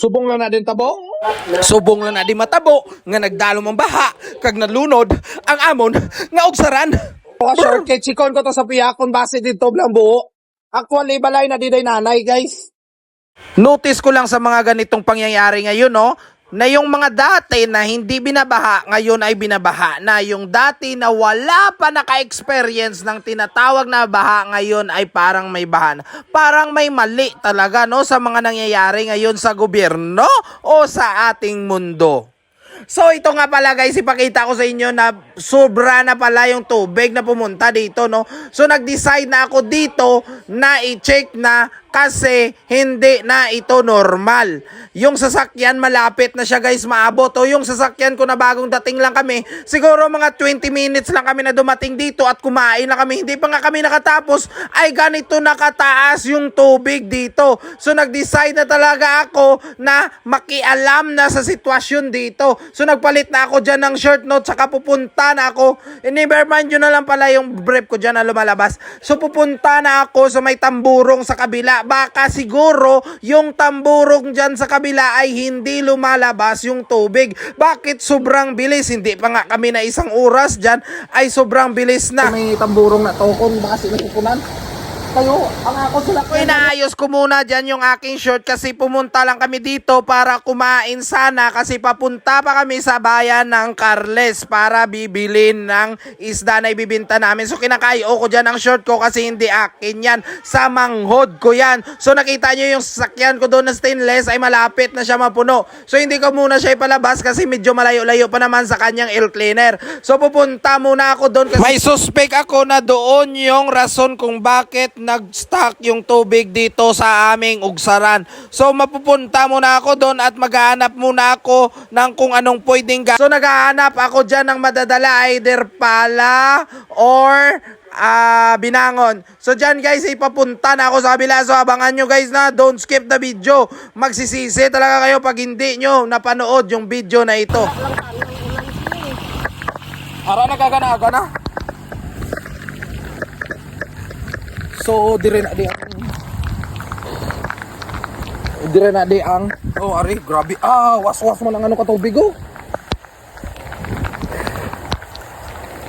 Subong lang na din tabong. Subong lang na di matabo nga nagdalom ang baha kag nalunod ang amon nga ugsaran. Mga shortcut sikon ko to sa piyakon base dito blang buo. Actually, balay na diday nanay, guys. Notice ko lang sa mga ganitong pangyayari ngayon, no, na yung mga dati na hindi binabaha, ngayon ay binabaha na. Yung dati na wala pa naka-experience ng tinatawag na baha, ngayon ay parang may baha. Parang may mali talaga, no, sa mga nangyayari ngayon sa gobyerno o sa ating mundo. So ito nga pala guys, ipakita ko sa inyo na sobra na pala yung tubig na pumunta dito, no. So nag-decide na ako dito na i-check na kasi hindi na ito normal. Yung sasakyan malapit na siya guys maabot. O yung sasakyan ko na bagong dating lang kami, siguro mga 20 minutes lang kami na dumating dito at kumain na kami. Hindi pa nga kami nakatapos ay ganito nakataas yung tubig dito. So nag-decide na talaga ako na makialam na sa sitwasyon dito. So nagpalit na ako dyan ng shirt, no, saka pupunta na ako. Never mind yun na lang pala yung brief ko dyan na lumalabas. So pupunta na ako sa may tamburong sa kabila. Baka siguro yung tamburong dyan sa kabila ay hindi lumalabas yung tubig. Bakit sobrang bilis? Hindi pa nga kami na isang oras dyan ay sobrang bilis na. May tamburong na tokon, baka sinukunan. Kayo, ang ako sila ko Inaayos ko muna dyan yung aking shirt kasi pumunta lang kami dito para kumain sana kasi papunta pa kami sa bayan ng Carles para bibilin ng isda na ibibinta namin. So kinakayo ko dyan ang shirt ko kasi hindi akin yan. Sa manghod ko yan. So nakita nyo yung sasakyan ko doon na stainless ay malapit na siya mapuno. So hindi ko muna siya ipalabas kasi medyo malayo-layo pa naman sa kanyang air cleaner. So pupunta muna ako doon kasi may suspect ako na doon yung rason kung bakit nag-stock yung tubig dito sa aming ugsaran. So mapupunta muna ako doon at maghahanap muna ako ng kung anong pwedeng So naghahanap ako dyan ng madadala, either pala or binangon. So dyan guys, ipapunta na ako sa kabila. So abangan nyo guys na don't skip the video. Magsisisi talaga kayo pag hindi nyo napanood yung video na ito. Ara nagaganaga na. So, dire na di ang. Oh, ari, grabe. Was-was mo ng ano katubig, oh.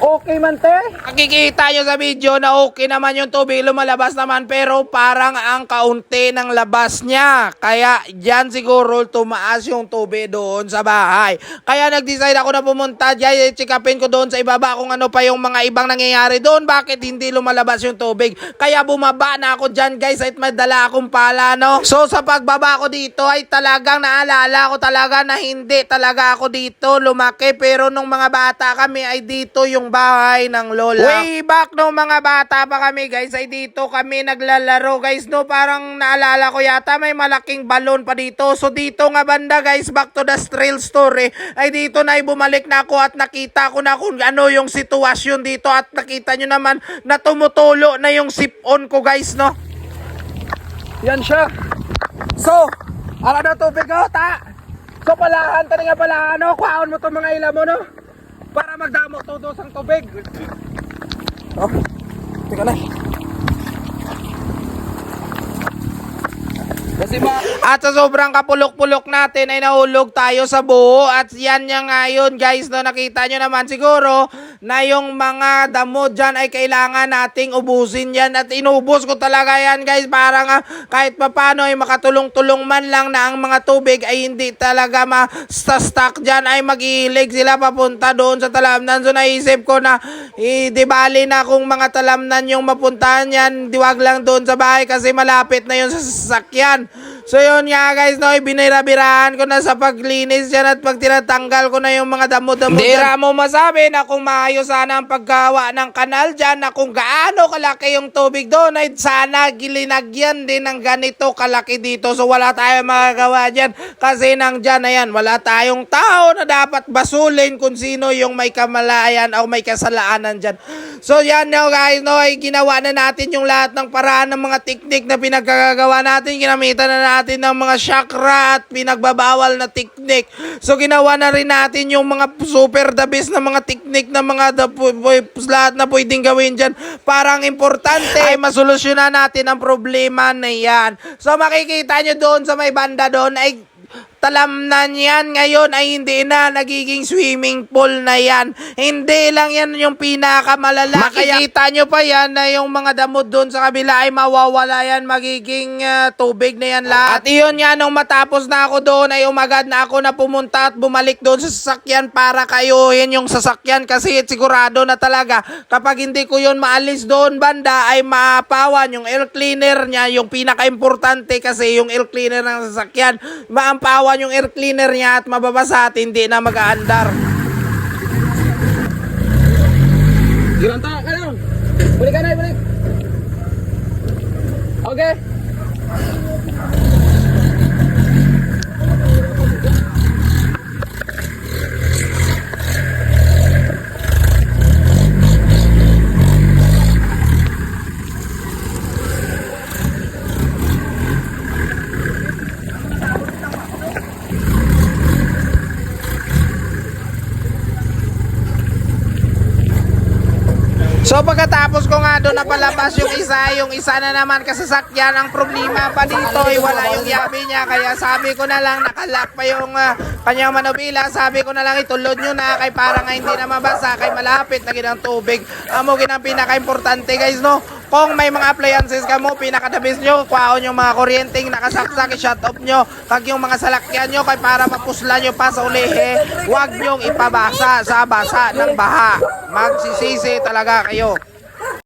Okay man, te. Makikita nyo sa video na okay naman yung tubig, lumalabas naman, pero parang ang kaunti ng labas niya. Kaya dyan siguro tumaas yung tubig doon sa bahay. Kaya nag-decide ako na pumunta dyan, check-upin ko doon sa ibaba kung ano pa yung mga ibang nangyayari doon. Bakit hindi lumalabas yung tubig? Kaya bumaba na ako dyan guys at madala akong pala, no? So sa pagbaba ko dito ay talagang naalala ko talaga na hindi talaga ako dito lumaki. Pero nung mga bata kami ay dito yung bahay ng lola. Way back nung mga bata pa kami guys ay dito kami naglalaro guys, no. Parang naalala ko yata may malaking balon pa dito. So dito nga banda guys, back to the trail story, ay dito na ay bumalik na ako at nakita ko na kung ano yung sitwasyon dito. At nakita nyo naman na tumutulo na yung sipon ko guys, no. Yan siya. So, ara na tubig, oh, ta. So, palahan, tani nga palahan, oh. Kuhaon mo itong mga ila mo, no. Para magdamo todos ang tubig. Oh, tika na. Kasi At sa sobrang kapulok-pulok natin ay nahulog tayo sa buho. At yan niya ngayon guys, no, nakita nyo naman siguro na yung mga damo dyan ay kailangan nating ubusin yan. At inubos ko talaga yan guys para nga kahit papano ay makatulong-tulong man lang na ang mga tubig ay hindi talaga ma-stuck dyan, ay mag-iilig sila papunta doon sa talamnan. So naisip ko na di bali na kung mga talamnan yung mapuntahan yan, diwag lang doon sa bahay kasi malapit na yun sa sasakyan. So yun nga guys, no, binirabirahan ko na sa paglinis yan at pag tinatanggal ko na yung mga damo-damo dyan. Hindi mo masabi na kung maayos sana ang paggawa ng kanal dyan, na kung gaano kalaki yung tubig doon ay sana gilinagyan din ng ganito kalaki dito. So wala tayong magagawa dyan kasi nang dyan na yan, wala tayong tao na dapat basulin kung sino yung may kamalayan o may kasalaanan dyan. So yan no guys, no, ay ginawa na natin yung lahat ng paraan ng mga teknik na pinagkagawa natin. Ginamitan na natin ng mga chakra at pinagbabawal na teknik. So ginawa na rin natin yung mga super the best na mga teknik na mga lahat na pwedeng gawin dyan. Parang importante ay masolusyonan natin ang problema na yan. So makikita nyo doon sa may banda doon ay talamnan yan ngayon ay hindi na nagiging swimming pool na yan. Hindi lang yan yung pinakamalala. Makikita nyo pa yan na yung mga damo doon sa kabila ay mawawala yan, magiging tubig na yan lahat. At iyon nga, nung matapos na ako doon ay umagad na ako na pumunta at bumalik doon sa sasakyan para kayuhin yung sasakyan kasi sigurado na talaga kapag hindi ko yun maalis doon banda ay maapawan yung air cleaner niya, yung pinaka-importante kasi yung air cleaner ng sasakyan, maampawan yung air cleaner niya at mababasa at hindi na mag-aandar. Giranta ka lang. Balik ka na, balik. Okay. So pagkatapos ko nga doon napalabas yung isa na naman kasasakyan, ang problema pa dito ay wala yung yabi niya, kaya sabi ko na lang nakalak pa yung kanyang manubila, sabi ko na lang itulod nyo na kay para nga hindi na mabasa, kay malapit na ginang tubig. Amo ginang pinaka-importante guys, no? Kung may mga appliances ka mo, pinakadabis nyo, kwaon yung mga kuryenteng nakasaksak, i-shut off nyo, kag yung mga salakyan nyo, kay para mapusla nyo pa sa ulihe, huwag nyong ipabasa sa basa ng baha. Magsisisi talaga kayo.